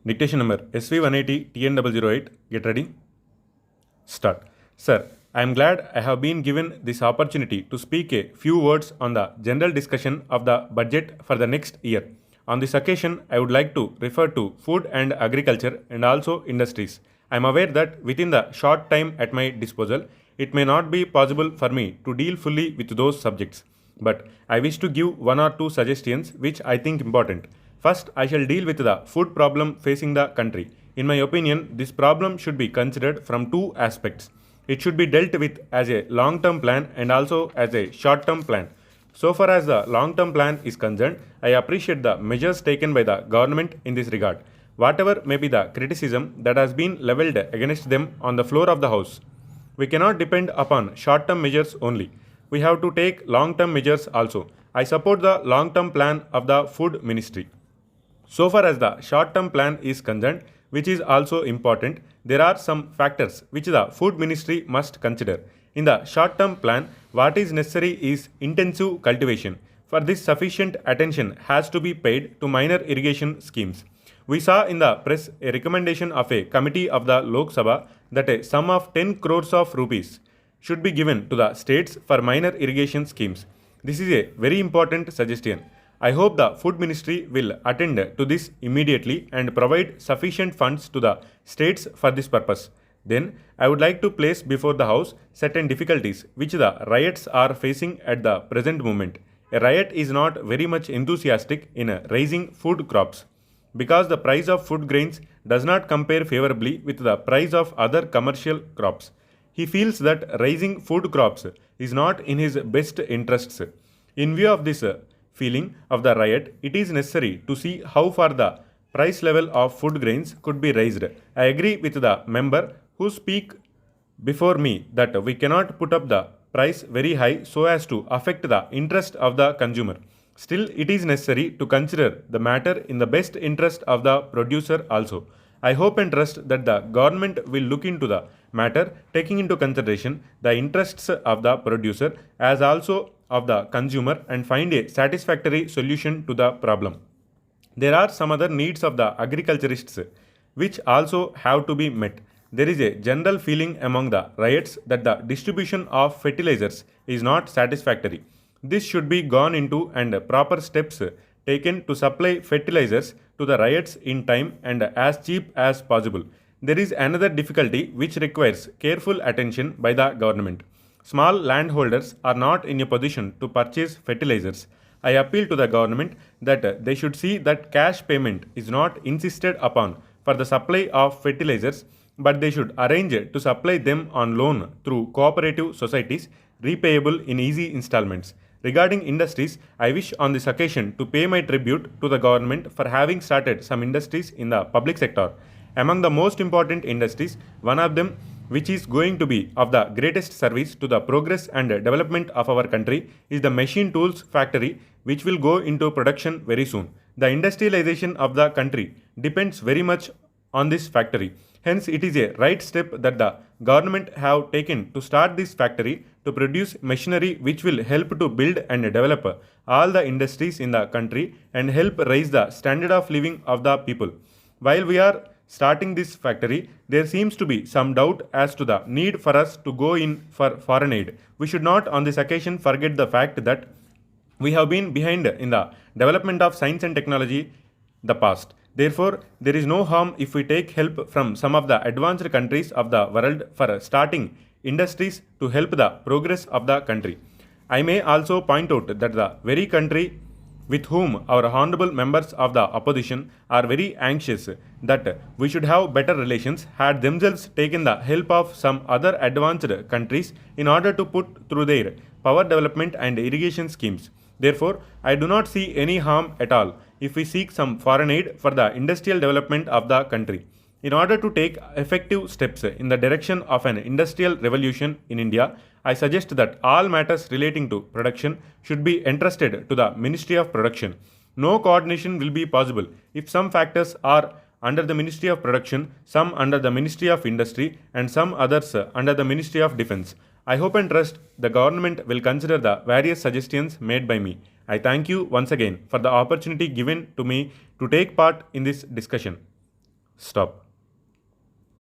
Dictation number SV180 TN008. Get ready. Start. Sir, I am glad I have been given this opportunity to speak a few words on the general discussion of the budget for the next year. On this occasion, I would like to refer to food and agriculture and also industries. I am aware that within the short time at my disposal, it may not be possible for me to deal fully with those subjects. But I wish to give one or two suggestions which I think important. First, I shall deal with the food problem facing the country. In my opinion, this problem should be considered from two aspects. It should be dealt with as a long-term plan and also as a short-term plan. So far as the long-term plan is concerned, I appreciate the measures taken by the government in this regard. Whatever may be the criticism that has been levelled against them on the floor of the House, we cannot depend upon short-term measures only. We have to take long-term measures also. I support the long-term plan of the Food Ministry. So far as the short-term plan is concerned, which is also important, there are some factors which the Food Ministry must consider. In the short-term plan, what is necessary is intensive cultivation. For this, sufficient attention has to be paid to minor irrigation schemes. We saw in the press a recommendation of a committee of the Lok Sabha that a sum of 10 crores of rupees should be given to the states for minor irrigation schemes. This is a very important suggestion. I hope the Food Ministry will attend to this immediately and provide sufficient funds to the states for this purpose. Then, I would like to place before the House certain difficulties which the riots are facing at the present moment. A riot is not very much enthusiastic in raising food crops because the price of food grains does not compare favorably with the price of other commercial crops. He feels that raising food crops is not in his best interests. In view of this feeling of the riot, it is necessary to see how far the price level of food grains could be raised. I agree with the member who speak before me that we cannot put up the price very high so as to affect the interest of the consumer. Still, it is necessary to consider the matter in the best interest of the producer also. I hope and trust that the government will look into the matter taking into consideration the interests of the producer as also of the consumer and find a satisfactory solution to the problem. There are some other needs of the agriculturists which also have to be met. There is a general feeling among the riots that the distribution of fertilizers is not satisfactory. This should be gone into and proper steps taken to supply fertilizers to the riots in time and as cheap as possible. There is another difficulty which requires careful attention by the government. Small landholders are not in a position to purchase fertilizers. I appeal to the government that they should see that cash payment is not insisted upon for the supply of fertilizers, but they should arrange to supply them on loan through cooperative societies, repayable in easy installments. Regarding industries, I wish on this occasion to pay my tribute to the government for having started some industries in the public sector. Among the most important industries, one of them which is going to be of the greatest service to the progress and development of our country is the machine tools factory which will go into production very soon. The industrialization of the country depends very much on this factory. Hence, it is a right step that the government have taken to start this factory to produce machinery which will help to build and develop all the industries in the country and help raise the standard of living of the people. While we are starting this factory, there seems to be some doubt as to the need for us to go in for foreign aid. We should not on this occasion forget the fact that we have been behind in the development of science and technology the past. Therefore, there is no harm if we take help from some of the advanced countries of the world for starting industries to help the progress of the country. I may also point out that the very country with whom our honorable members of the opposition are very anxious that we should have better relations had themselves taken the help of some other advanced countries in order to put through their power development and irrigation schemes. Therefore, I do not see any harm at all if we seek some foreign aid for the industrial development of the country. In order to take effective steps in the direction of an industrial revolution in India, I suggest that all matters relating to production should be entrusted to the Ministry of Production. No coordination will be possible if some factors are under the Ministry of Production, some under the Ministry of Industry, and some others under the Ministry of Defence. I hope and trust the government will consider the various suggestions made by me. I thank you once again for the opportunity given to me to take part in this discussion. Stop.